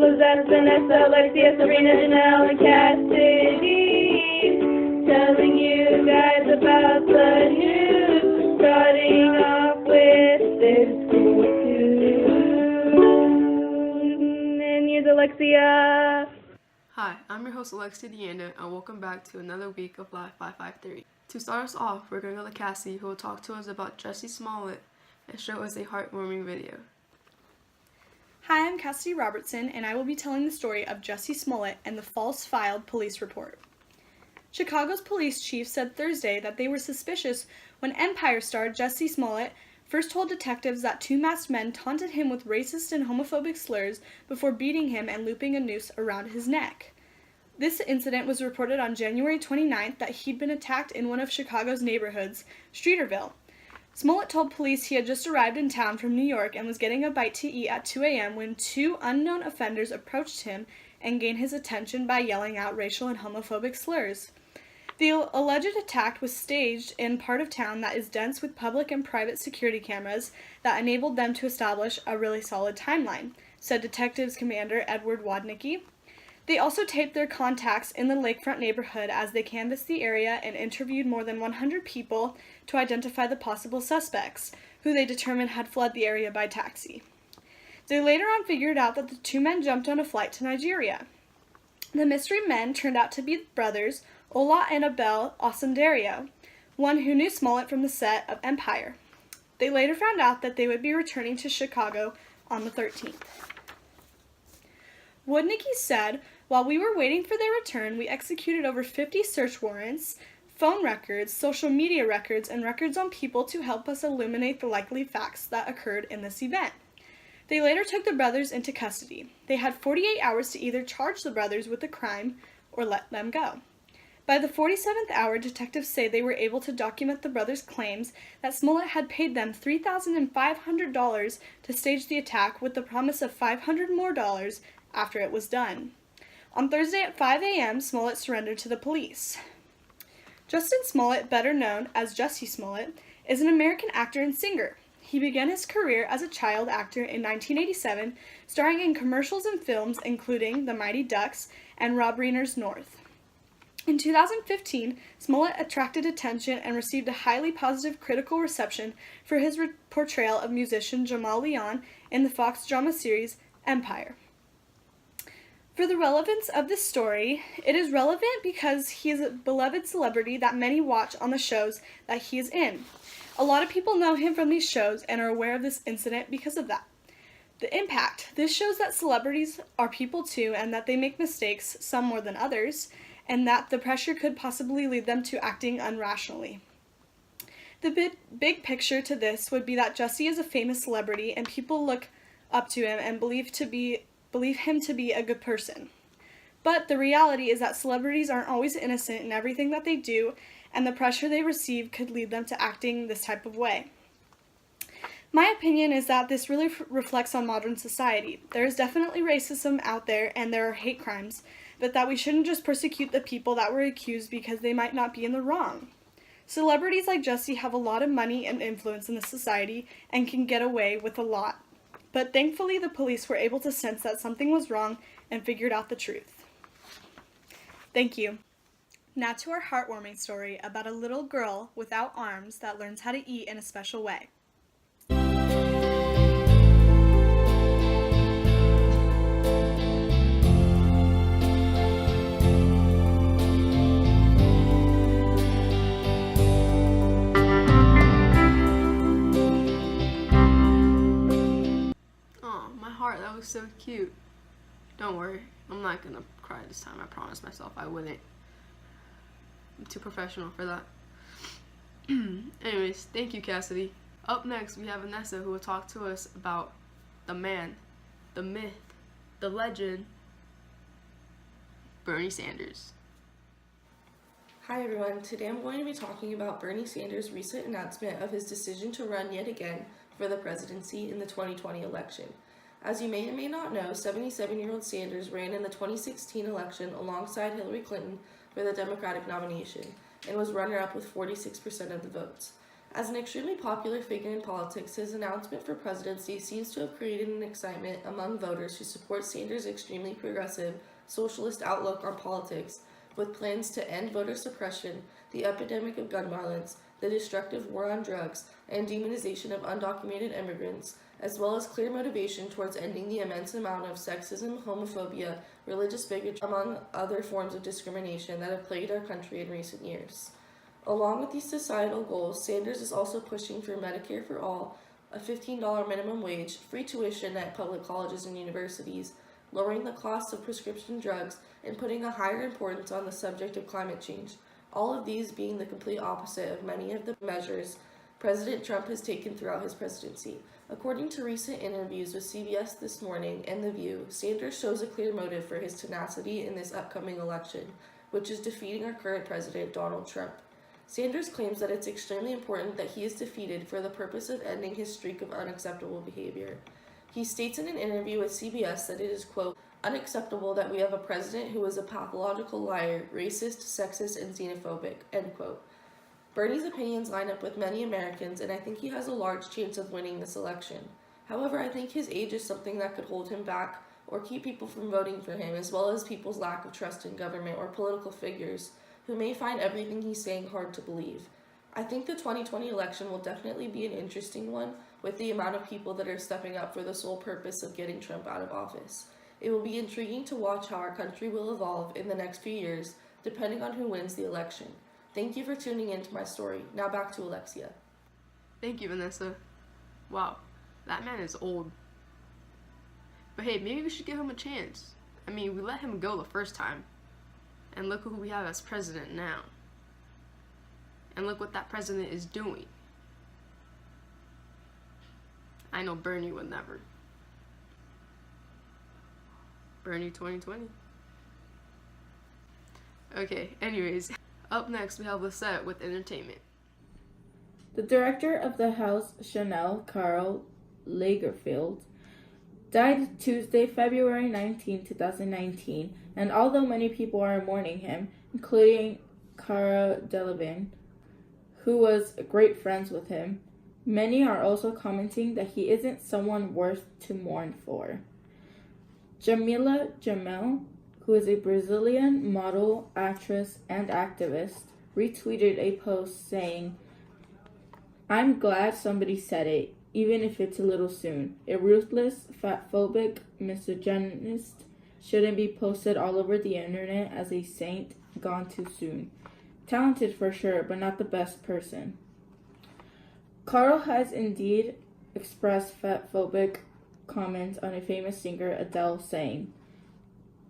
Lizette, Vanessa, Alexia, Sabrina, Janelle, and Cassidy, telling you guys about the news, starting off with this school tune. And here's Alexia. Hi, I'm your host Alexia Deanda, and welcome back to another week of Live 553. To start us off, we're going to go to Cassie, who will talk to us about Jussie Smollett and show us a heartwarming video. Hi, I'm Cassidy Robertson, and I will be telling the story of Jussie Smollett and the false filed police report. Chicago's police chief said Thursday that they were suspicious when Empire star Jussie Smollett first told detectives that two masked men taunted him with racist and homophobic slurs before beating him and looping a noose around his neck. This incident was reported on January 29th that he'd been attacked in one of Chicago's neighborhoods, Streeterville. Smollett told police he had just arrived in town from New York and was getting a bite to eat at 2 a.m. when two unknown offenders approached him and gained his attention by yelling out racial and homophobic slurs. The alleged attack was staged in part of town that is dense with public and private security cameras that enabled them to establish a really solid timeline, said Detectives Commander Edward Wadnicki. They also taped their contacts in the lakefront neighborhood as they canvassed the area and interviewed more than 100 people to identify the possible suspects, who they determined had fled the area by taxi. They later on figured out that the two men jumped on a flight to Nigeria. The mystery men turned out to be brothers Ola and Abel Osundario, one who knew Smollett from the set of Empire. They later found out that they would be returning to Chicago on the 13th. Wadnicki said, "While we were waiting for their return, we executed over 50 search warrants, phone records, social media records, and records on people to help us illuminate the likely facts that occurred in this event." They later took the brothers into custody. They had 48 hours to either charge the brothers with the crime or let them go. By the 47th hour, detectives say they were able to document the brothers' claims that Smollett had paid them $3,500 to stage the attack with the promise of $500 more after it was done. On Thursday at 5 a.m., Smollett surrendered to the police. Justin Smollett, better known as Jussie Smollett, is an American actor and singer. He began his career as a child actor in 1987, starring in commercials and films including The Mighty Ducks and Rob Reiner's North. In 2015, Smollett attracted attention and received a highly positive critical reception for his portrayal of musician Jamal Leon in the Fox drama series Empire. For the relevance of this story, it is relevant because he is a beloved celebrity that many watch on the shows that he is in. A lot of people know him from these shows and are aware of this incident because of that. The impact. This shows that celebrities are people too and that they make mistakes, some more than others, and that the pressure could possibly lead them to acting unrationally. The big picture to this would be that Jussie is a famous celebrity and people look up to him and believe him to be a good person. But the reality is that celebrities aren't always innocent in everything that they do, and the pressure they receive could lead them to acting this type of way. My opinion is that this really reflects on modern society. There is definitely racism out there and there are hate crimes, but that we shouldn't just persecute the people that were accused because they might not be in the wrong. Celebrities like Jussie have a lot of money and influence in the society and can get away with a lot. But thankfully the police were able to sense that something was wrong and figured out the truth. Thank you. Now to our heartwarming story about a little girl without arms that learns how to eat in a special way. That was so cute. Don't worry, I'm not gonna cry this time. I promised myself I wouldn't. I'm too professional for that. Anyways, thank you, Cassidy. Up next, we have Vanessa, who will talk to us about the man, the myth, the legend, Bernie Sanders. Hi everyone, today I'm going to be talking about Bernie Sanders' recent announcement of his decision to run yet again for the presidency in the 2020 election. As you may or may not know, 77-year-old Sanders ran in the 2016 election alongside Hillary Clinton for the Democratic nomination and was runner-up with 46% of the votes. As an extremely popular figure in politics, his announcement for presidency seems to have created an excitement among voters who support Sanders' extremely progressive, socialist outlook on politics, with plans to end voter suppression, the epidemic of gun violence, the destructive war on drugs, and demonization of undocumented immigrants, as well as clear motivation towards ending the immense amount of sexism, homophobia, religious bigotry, among other forms of discrimination that have plagued our country in recent years. Along with these societal goals, Sanders is also pushing for Medicare for all, a $15 minimum wage, free tuition at public colleges and universities, lowering the cost of prescription drugs, and putting a higher importance on the subject of climate change, all of these being the complete opposite of many of the measures President Trump has taken throughout his presidency. According to recent interviews with CBS This Morning and The View, Sanders shows a clear motive for his tenacity in this upcoming election, which is defeating our current president, Donald Trump. Sanders claims that it's extremely important that he is defeated for the purpose of ending his streak of unacceptable behavior. He states in an interview with CBS that it is, quote, unacceptable that we have a president who is a pathological liar, racist, sexist, and xenophobic, end quote. Bernie's opinions line up with many Americans, and I think he has a large chance of winning this election. However, I think his age is something that could hold him back or keep people from voting for him, as well as people's lack of trust in government or political figures who may find everything he's saying hard to believe. I think the 2020 election will definitely be an interesting one with the amount of people that are stepping up for the sole purpose of getting Trump out of office. It will be intriguing to watch how our country will evolve in the next few years, depending on who wins the election. Thank you for tuning in to my story. Now back to Alexia. Thank you, Vanessa. Wow, that man is old. But hey, maybe we should give him a chance. I mean, we let him go the first time. And look who we have as president now. And look what that president is doing. I know Bernie would never. Bernie 2020. Okay, anyways. Up next, we have Lisette with entertainment. The director of the House Chanel, Karl Lagerfeld, died Tuesday, February 19, 2019, and although many people are mourning him, including Cara Delevingne, who was great friends with him, many are also commenting that he isn't someone worth to mourn for. Jamila Jamel, who is a Brazilian model, actress, and activist, retweeted a post saying, "I'm glad somebody said it, even if it's a little soon. A ruthless, fatphobic misogynist shouldn't be posted all over the internet as a saint gone too soon. Talented for sure, but not the best person." Carl has indeed expressed fatphobic comments on a famous singer, Adele, saying,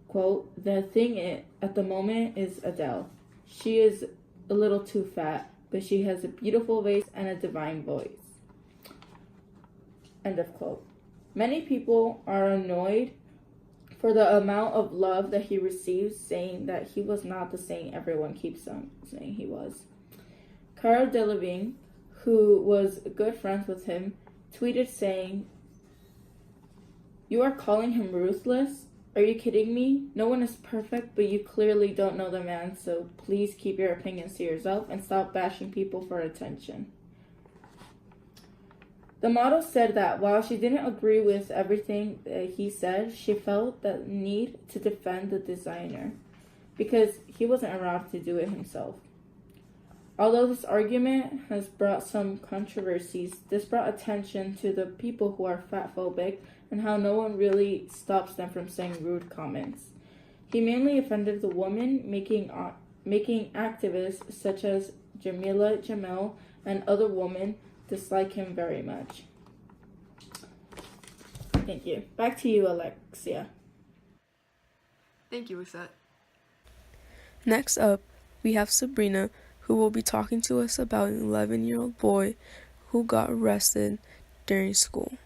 quote, "The thing at the moment is Adele. She is a little too fat, but she has a beautiful face and a divine voice." End of quote. Many people are annoyed for the amount of love that he receives, saying that he was not the saint everyone keeps saying he was. Cara Delevingne, who was good friends with him, tweeted saying, "You are calling him ruthless? Are you kidding me? No one is perfect, but you clearly don't know the man, so please keep your opinions to yourself and stop bashing people for attention." The model said that while she didn't agree with everything that he said, she felt the need to defend the designer because he wasn't around to do it himself. Although this argument has brought some controversies, this brought attention to the people who are fatphobic and how no one really stops them from saying rude comments. He mainly offended the women, making activists such as Jamila Jamel and other women dislike him very much. Thank you. Back to you, Alexia. Thank you, Lisette. Next up, we have Sabrina, who will be talking to us about an 11-year-old boy who got arrested during school.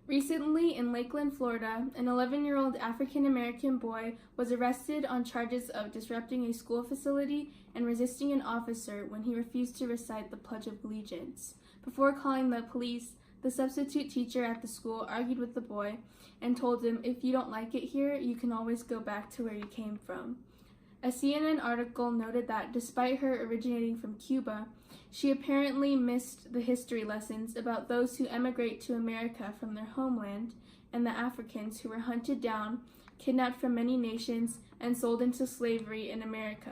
Recently, in Lakeland, Florida, an 11-year-old African-American boy was arrested on charges of disrupting a school facility and resisting an officer when he refused to recite the Pledge of Allegiance. Before calling the police, the substitute teacher at the school argued with the boy and told him, "If you don't like it here, you can always go back to where you came from." A CNN article noted that despite her originating from Cuba, she apparently missed the history lessons about those who emigrate to America from their homeland and the Africans who were hunted down, kidnapped from many nations, and sold into slavery in America.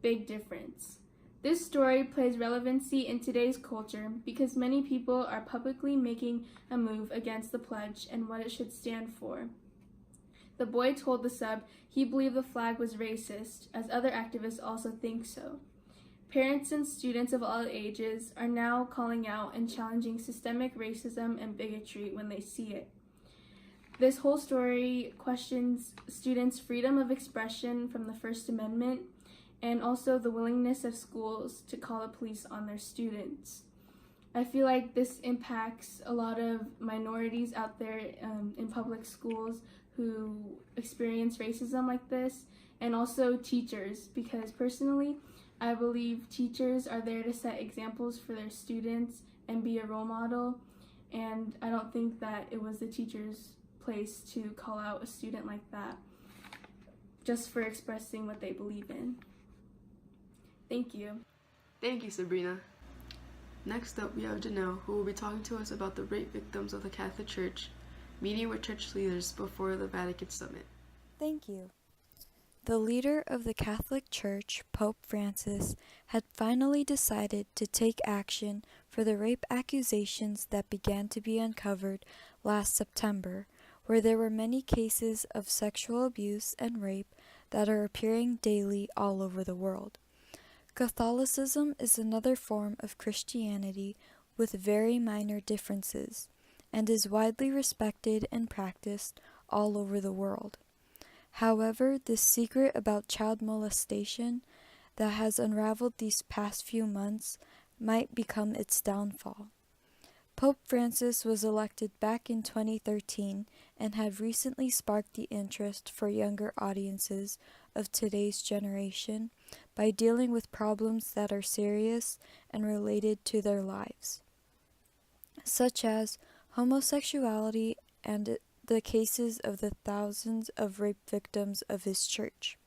Big difference. This story plays relevancy in today's culture because many people are publicly making a move against the pledge and what it should stand for. The boy told the sub he believed the flag was racist, as other activists also think so. Parents and students of all ages are now calling out and challenging systemic racism and bigotry when they see it. This whole story questions students' freedom of expression from the First Amendment and also the willingness of schools to call the police on their students. I feel like this impacts a lot of minorities out there in public schools who experience racism like this, and also teachers, because personally, I believe teachers are there to set examples for their students and be a role model, and I don't think that it was the teacher's place to call out a student like that just for expressing what they believe in. Thank you. Thank you, Sabrina. Next up, we have Janelle, who will be talking to us about the rape victims of the Catholic Church, meeting with church leaders before the Vatican Summit. Thank you. The leader of the Catholic Church, Pope Francis, had finally decided to take action for the rape accusations that began to be uncovered last September, where there were many cases of sexual abuse and rape that are appearing daily all over the world. Catholicism is another form of Christianity with very minor differences, and is widely respected and practiced all over the world. However, this secret about child molestation that has unraveled these past few months might become its downfall. Pope Francis was elected back in 2013 and had recently sparked the interest for younger audiences of today's generation by dealing with problems that are serious and related to their lives, such as homosexuality and the cases of the thousands of rape victims of his church.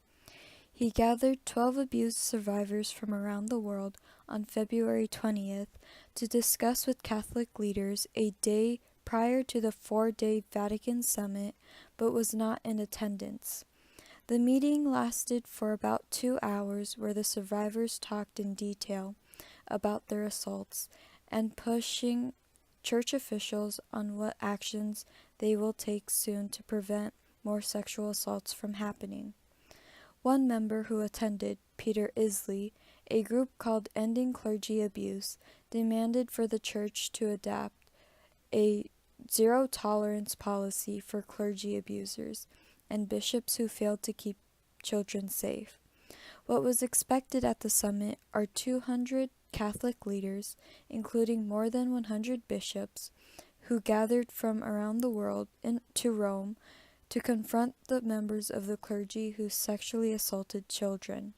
He gathered 12 abuse survivors from around the world on February 20th to discuss with Catholic leaders a day prior to the 4-day Vatican Summit, but was not in attendance. The meeting lasted for about 2 hours, where the survivors talked in detail about their assaults and pushing church officials on what actions they will take soon to prevent more sexual assaults from happening. One member who attended, Peter Isley, a group called Ending Clergy Abuse, demanded for the church to adopt a zero-tolerance policy for clergy abusers and bishops who failed to keep children safe. What was expected at the summit are 200 Catholic leaders, including more than 100 bishops, who gathered from around the world to Rome to confront the members of the clergy who sexually assaulted children.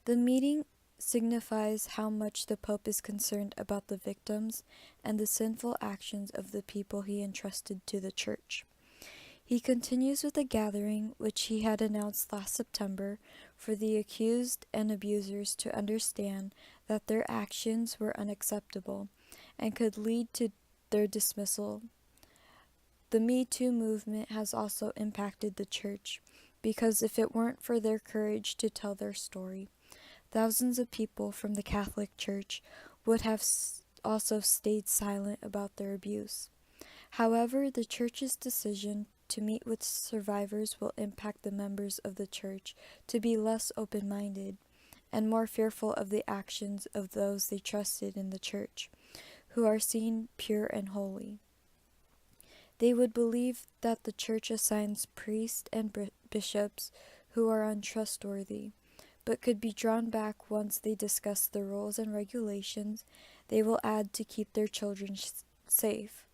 The meeting signifies how much the Pope is concerned about the victims and the sinful actions of the people he entrusted to the Church. He continues with a gathering, which he had announced last September, for the accused and abusers to understand that their actions were unacceptable and could lead to their dismissal. The Me Too movement has also impacted the Church, because if it weren't for their courage to tell their story, thousands of people from the Catholic Church would have also stayed silent about their abuse. However, the Church's decision to meet with survivors will impact the members of the Church to be less open-minded and more fearful of the actions of those they trusted in the Church, who are seen pure and holy. They would believe that the Church assigns priests and bishops who are untrustworthy, but could be drawn back once they discuss the rules and regulations they will add to keep their children safe.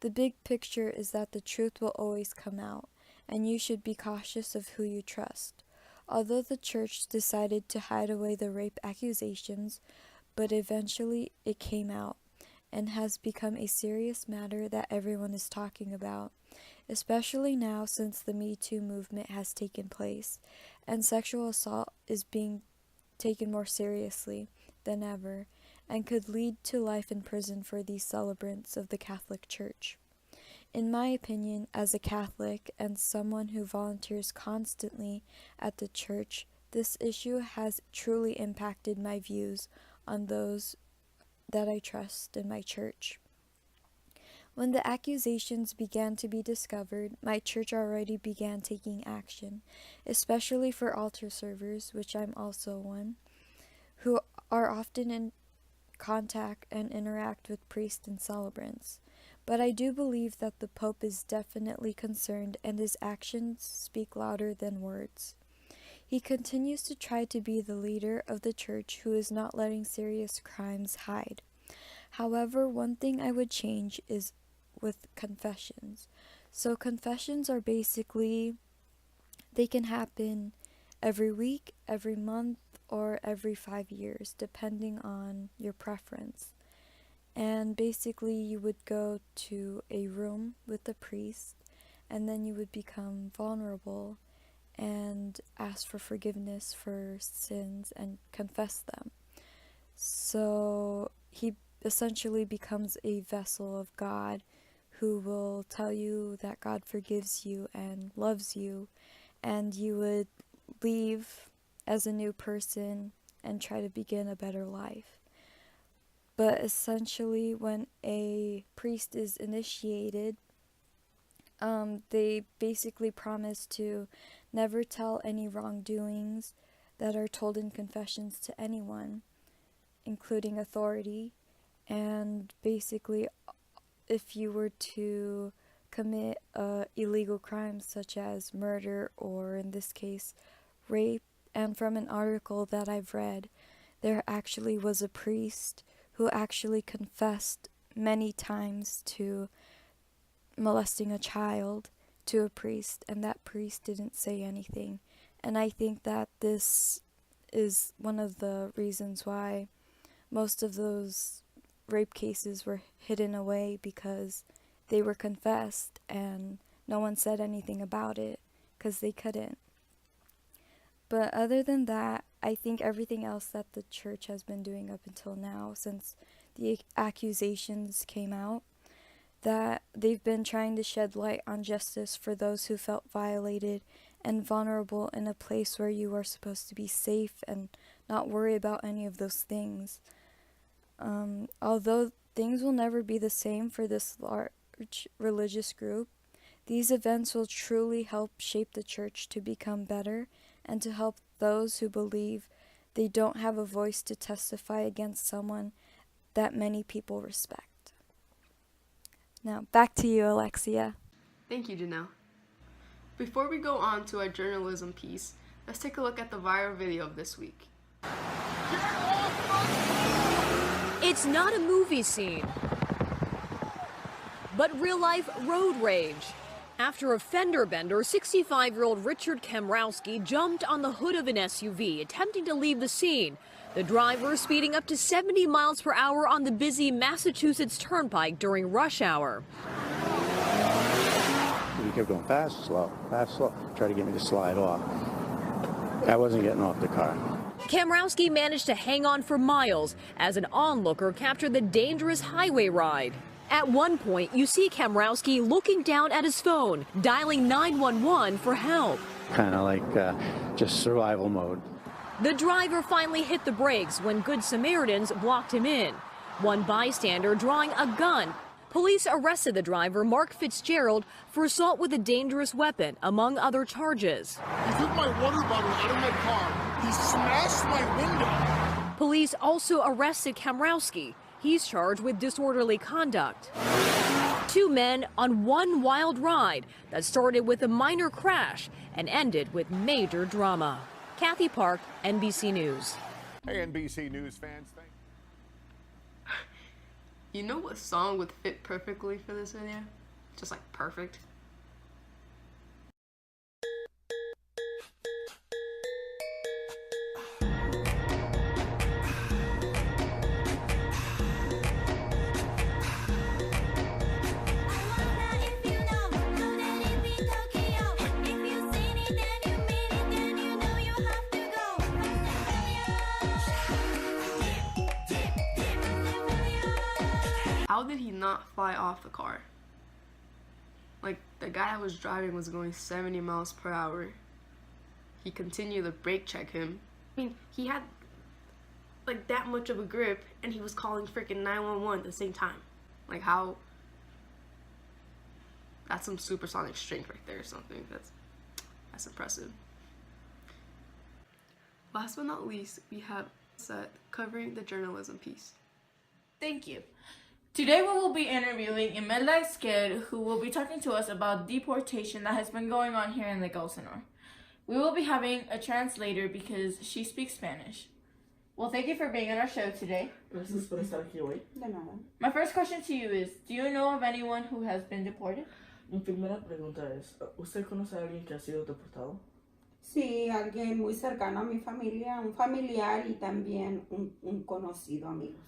The big picture is that the truth will always come out, and you should be cautious of who you trust. Although the Church decided to hide away the rape accusations, but eventually it came out, and has become a serious matter that everyone is talking about, especially now since the Me Too movement has taken place and sexual assault is being taken more seriously than ever and could lead to life in prison for these celebrants of the Catholic Church. In my opinion, as a Catholic and someone who volunteers constantly at the church, this issue has truly impacted my views on those that I trust in my church. When the accusations began to be discovered, my church already began taking action, especially for altar servers, which I'm also one, who are often in contact and interact with priests and celebrants. But I do believe that the Pope is definitely concerned and his actions speak louder than words. He continues to try to be the leader of the church who is not letting serious crimes hide. However, one thing I would change is with confessions. So confessions are basically, they can happen every week, every month, or every 5 years, depending on your preference. And basically you would go to a room with the priest, and then you would become vulnerable and ask for forgiveness for sins and confess them. So he essentially becomes a vessel of God who will tell you that God forgives you and loves you, and you would leave as a new person and try to begin a better life. But essentially, when a priest is initiated, they basically promise to never tell any wrongdoings that are told in confessions to anyone, including authority. And basically, if you were to commit illegal crimes such as murder or, in this case, rape, and from an article that I've read, there actually was a priest who actually confessed many times to molesting a child to a priest, and that priest didn't say anything. And I think that this is one of the reasons why most of those rape cases were hidden away, because they were confessed and no one said anything about it because they couldn't. But other than that, I think everything else that the church has been doing up until now, since the accusations came out, that they've been trying to shed light on justice for those who felt violated and vulnerable in a place where you are supposed to be safe and not worry about any of those things. Although things will never be the same for this large religious group, these events will truly help shape the church to become better and to help those who believe they don't have a voice to testify against someone that many people respect. Now, back to you, Alexia. Thank you, Janelle. Before we go on to our journalism piece, let's take a look at the viral video of this week. It's not a movie scene, but real-life road rage. After a fender bender, 65-year-old Richard Kamrowski jumped on the hood of an SUV, attempting to leave the scene. The driver speeding up to 70 miles per hour on the busy Massachusetts Turnpike during rush hour. He kept going fast, slow, tried to get me to slide off. I wasn't getting off the car. Kamrowski managed to hang on for miles as an onlooker captured the dangerous highway ride. At one point, you see Kamrowski looking down at his phone, dialing 911 for help. Kind of like just survival mode. The driver finally hit the brakes when Good Samaritans blocked him in. One bystander drawing a gun. Police arrested the driver, Mark Fitzgerald, for assault with a dangerous weapon, among other charges. He took my water bottle out of my car. He smashed my window. Police also arrested Kamrowski. He's charged with disorderly conduct. Two men on one wild ride that started with a minor crash and ended with major drama. Kathy Park, NBC News. Hey, NBC News fans. You know what song would fit perfectly for this video? Just like perfect. how did he not fly off the car? Like, the guy that was driving was going 70 miles per hour. He continued to brake check him. I mean, he had like that much of a grip, and he was calling freaking 911 at the same time. Like, how? That's some supersonic strength right there or something. That's impressive. Last but not least, we have Seth covering the journalism piece. Thank you. Today we will be interviewing Imelda Esquer, who will be talking to us about deportation that has been going on here in Lake Elsinore. We will be having a translator because she speaks Spanish. Well, thank you for being on our show today. Gracias por estar aquí hoy. De nada. My first question to you is, do you know of anyone who has been deported? Mi primera pregunta es, ¿usted conoce a alguien que ha sido deportado? Sí, alguien muy cercano a mi familia, un familiar y también un conocido, amigos.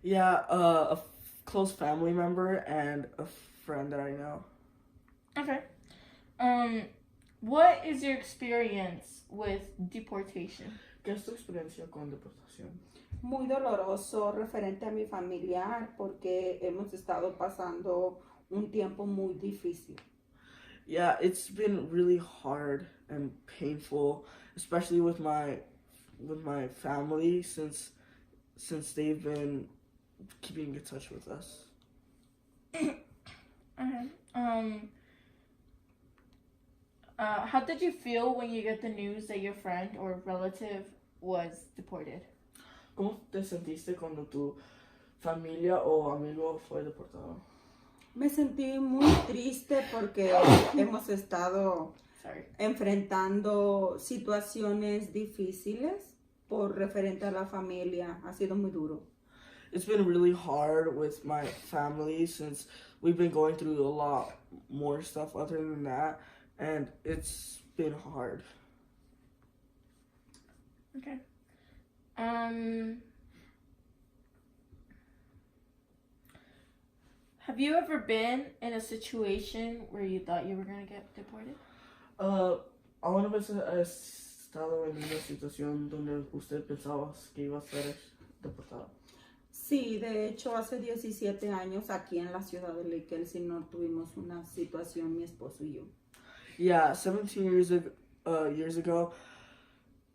Yeah, a close family member and a friend that I know. Okay. What is your experience with deportation? ¿Qué es tu experiencia con deportación? Muy doloroso referente a mi familiar porque hemos estado pasando un tiempo muy difícil. Yeah, it's been really hard and painful, especially with my family since they've been keeping in touch with us. How did you feel when you get the news that your friend or relative was deported? ¿Cómo te sentiste cuando tu familia o amigo fue deportado? Me sentí muy triste porque hemos estado enfrentando situaciones difíciles por referente a la familia. Ha sido muy duro. It's been really hard with my family since we've been going through a lot more stuff other than that, and it's been hard. Okay. Have you ever been in a situation where you thought you were going to get deported? ¿Alguna vez ha estado en una situación donde usted pensaba que iba a ser deportado? Sí, de hecho hace 17 años aquí en la ciudad de Lake Elsinore tuvimos una situación mi esposo y yo. Yeah, 17 years ago,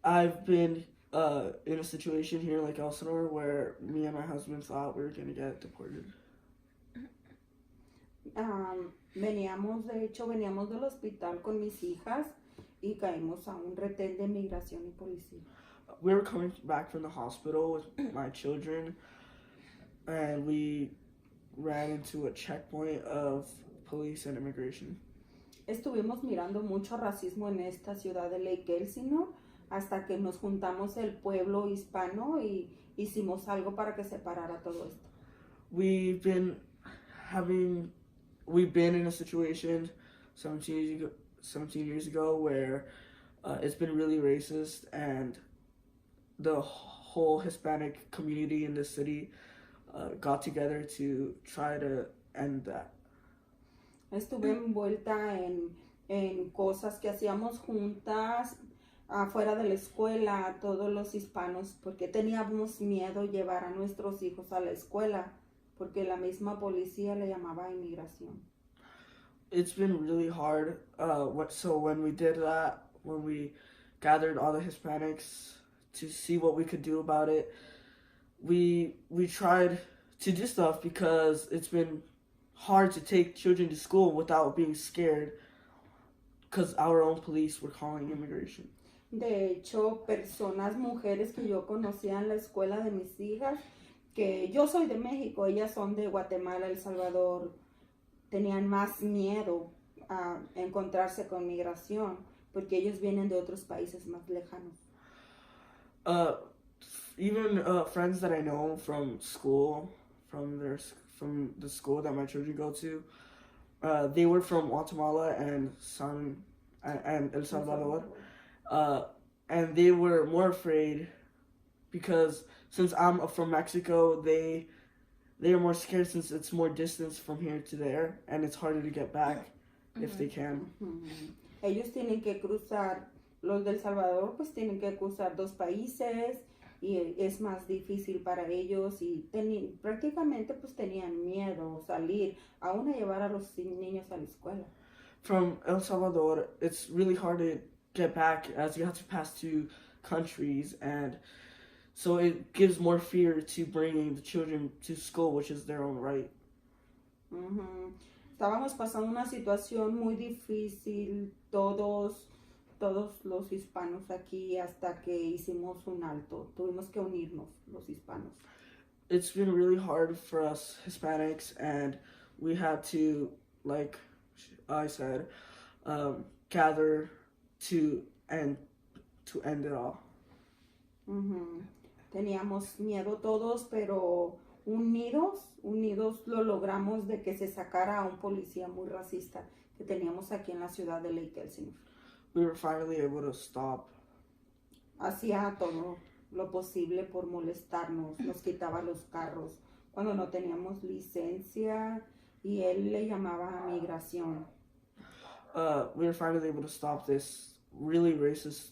I've been in a situation here in Lake Elsinore where me and my husband thought we were going to get deported. Veníamos del hospital con mis hijas y caímos a un retén de migración y policía. We were coming back from the hospital with my children, and we ran into a checkpoint of police and immigration. Estuvimos mirando mucho racismo en esta ciudad de Lake Elsinore hasta que nos juntamos el pueblo hispano y hicimos algo para que se parara todo esto. We've been in a situation 17 years ago where it's been really racist, and the whole Hispanic community in the city got together to try to end that. Estuve envuelta en cosas que hacíamos juntas afuera de la escuela, todos los hispanos, porque teníamos miedo llevar a nuestros hijos a la escuela, porque la misma policía le llamaba inmigración. It's been really hard. So when we did that, when we gathered all the Hispanics to see what we could do about it, we tried to do stuff because it's been hard to take children to school without being scared because our own police were calling immigration. De hecho, mujeres que yo conocía en la escuela de mis hijas, que yo soy de México, ellas son de Guatemala, El Salvador, tenían más miedo a encontrarse con migración porque ellos vienen de otros países más lejanos. Even friends that I know from school, from the school that my children go to, they were from Guatemala and El Salvador, and they were more afraid because since I'm from Mexico, they are more scared since it's more distance from here to there, and it's harder to get back if they can. Ellos tienen que cruzar, los del Salvador pues tienen que cruzar 2 países y es más difícil para ellos y prácticamente pues tenían miedo salir, aún a llevar a los niños a la escuela. From El Salvador, it's really hard to get back as you have to pass two countries, and so it gives more fear to bringing the children to school, which is their own right. Estábamos pasando una situación muy difícil, todos los hispanos aquí, hasta que hicimos un alto. Tuvimos que unirnos, los hispanos. It's been really hard for us Hispanics, and we had to, like I said, gather to end it all. Teníamos miedo todos, pero unidos lo logramos de que se sacara a un policía muy racista que teníamos aquí en la ciudad de Lake Elsinore. We were finally able to stop. Hacía todo lo posible por molestarnos, nos quitaba los carros cuando no teníamos licencia y él le llamaba a migración. We were finally able to stop this really racist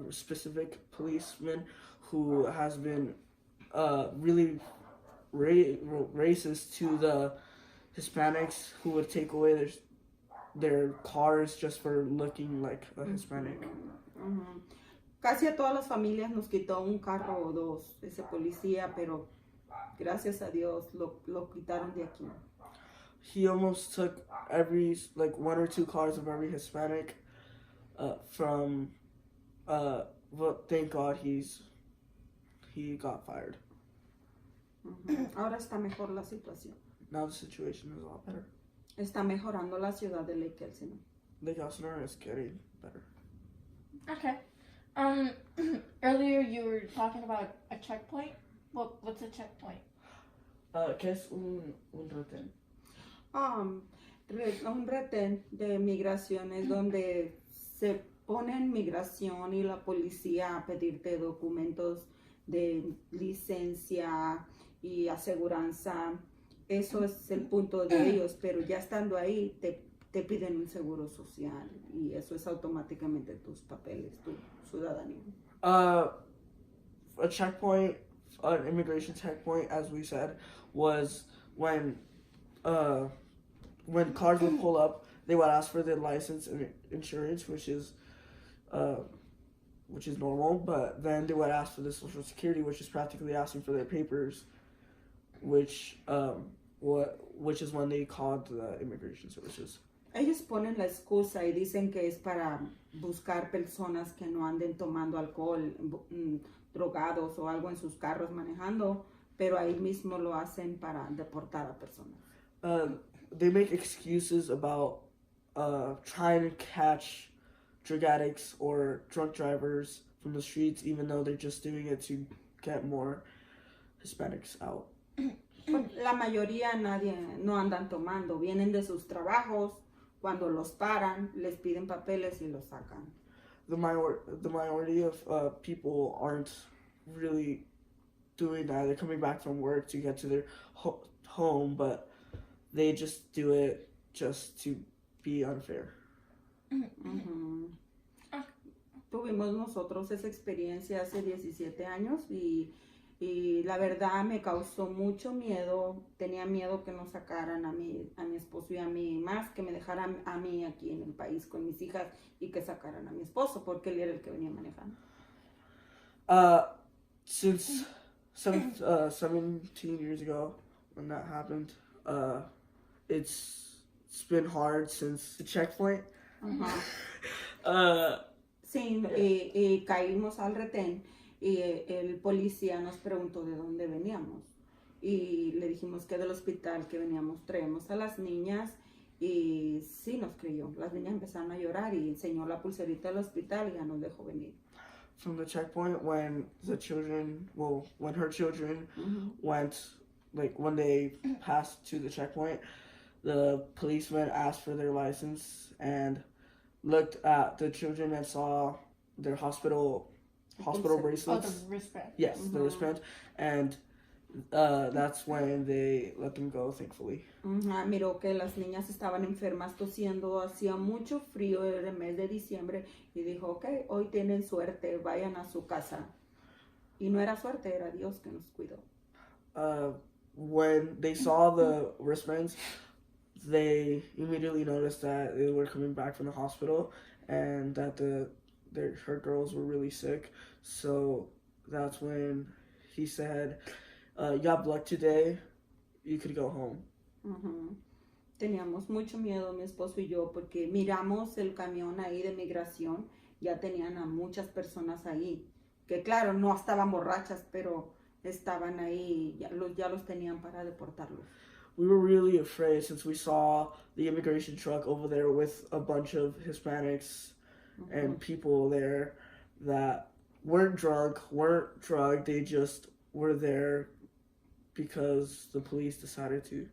specific policeman who has been really racist to the Hispanics who would take away their cars just for looking like a Hispanic. Casi a todas las familias nos quitó un carro o dos ese policía, pero gracias a Dios lo quitaron de aquí. He almost took one or two cars of every Hispanic from but thank God he got fired. Ahora está mejor la situación. Now the situation is a lot better. Está mejorando la ciudad de Lake Elsinore. Lake Elsinore is getting better. Okay. Earlier you were talking about a checkpoint. What's a checkpoint? ¿Qué es un retén? Un retén de migración es donde se pone en migración y la policía a pedirte documentos de licencia y aseguranza. Eso es el punto de ellos, pero ya estando ahí te piden un seguro social y eso es automáticamente tus papeles, tu ciudadanía. A checkpoint, an immigration checkpoint, as we said, was when cars would pull up, they would ask for their license and insurance, which is normal, but then they would ask for the social security, which is practically asking for their papers, which is when they called the immigration services. Ellos ponen la excusa y dicen que es para buscar personas que no anden tomando alcohol, drogados o algo en sus carros manejando, pero ahí mismo lo hacen para deportar a personas. They make excuses about trying to catch drug addicts or drunk drivers from the streets, even though they're just doing it to get more Hispanics out. La mayoría no andan tomando, vienen de sus trabajos, cuando los paran, les piden papeles y los sacan. The minority of people aren't really doing that. They're coming back from work to get to their home, but they just do it just to be unfair. Tuvimos nosotros esa experiencia hace 17 años y la verdad me causó mucho miedo. Tenía miedo que nos sacaran a mi esposo y a mí, más que me dejaran a mí aquí en el país con mis hijas y que sacaran a mi esposo porque él era el que venía manejando. Since 17 years ago when that happened, it's been hard since the checkpoint. Sí, caímos al retén y el policía nos preguntó de dónde veníamos y le dijimos que del hospital que traemos a las niñas y sí nos creyó. Las niñas empezaron a llorar y enseñó la pulserita del hospital y ya nos dejó venir. From the checkpoint, when her children went, when they passed to the checkpoint, the policeman asked for their license and looked at the children and saw their hospital bracelets. Oh, the wristband. Yes, the wristband, and that's when they let them go, thankfully. Miró que las niñas estaban enfermas, tosiendo, hacía mucho frío, era el mes de diciembre y dijo, okay, hoy tienen suerte, vayan a su casa. Y no era suerte, era Dios que nos cuidó. When they saw the wristbands, they immediately noticed that they were coming back from the hospital and that her girls were really sick. So that's when he said, you have luck today, you could go home. Ujú. Teníamos mucho miedo mi esposo y yo porque miramos el camión ahí de migración, ya tenían a muchas personas ahí, que claro, no estaban borrachas, pero estaban ahí, ya los tenían para deportarlos. We were really afraid since we saw the immigration truck over there with a bunch of Hispanics and people there that weren't drunk, weren't drugged, they just were there because the police decided to.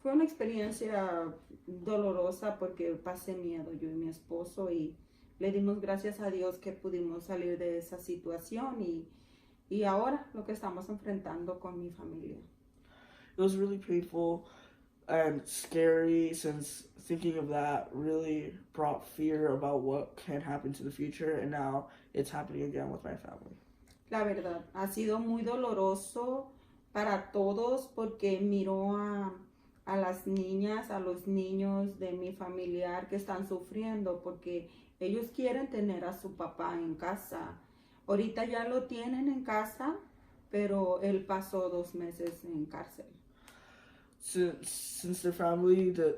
Fue una experiencia dolorosa porque pasé miedo yo y mi esposo y le dimos gracias a Dios que pudimos salir de esa situación y ahora lo que estamos enfrentando con mi familia. It was really painful and scary since thinking of that really brought fear about what can happen to the future, and now it's happening again with my family. La verdad, ha sido muy doloroso para todos porque miro a las niñas, a los niños de mi familiar que están sufriendo porque ellos quieren tener a su papá en casa. Ahorita ya lo tienen en casa, pero él pasó 2 meses en cárcel. Since their family, the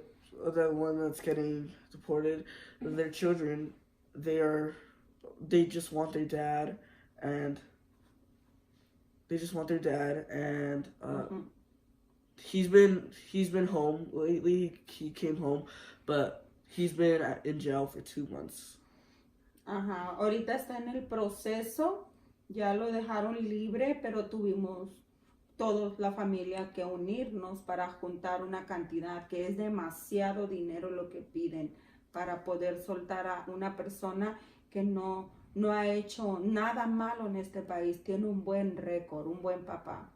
one that's getting deported, their children, they just want their dad, and he's been home lately. He came home, but he's been in jail for 2 months. Ajá, ahorita está en el proceso, ya lo dejaron libre, pero tuvimos toda la familia que unirnos para juntar una cantidad que es demasiado dinero lo que piden para poder soltar a una persona que no ha hecho nada malo en este país, tiene un buen récord, un buen papá.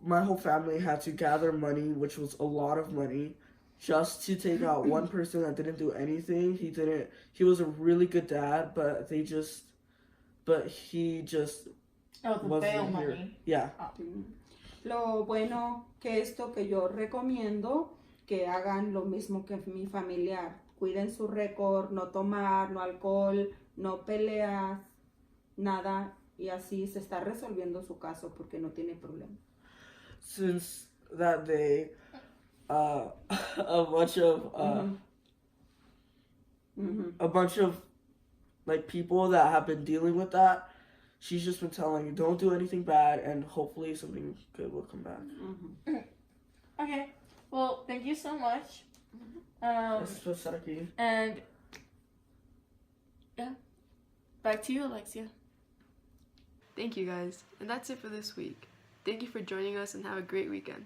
My whole family had to gather money, which was a lot of money, just to take out one person that didn't do anything. He was a really good dad, but he just wasn't here. Money. Yeah. Lo bueno que esto que yo recomiendo, que hagan lo mismo que mi familiar. Cuiden su récord, no tomar, no alcohol, no peleas, nada. Y así se está resolviendo su caso porque no tiene problema. Since that day, a bunch of like people that have been dealing with that, she's just been telling you, don't do anything bad, and hopefully something good will come back. Okay, well, thank you so much. And yeah, back to you, Alexia. Thank you guys, and that's it for this week. Thank you for joining us and have a great weekend.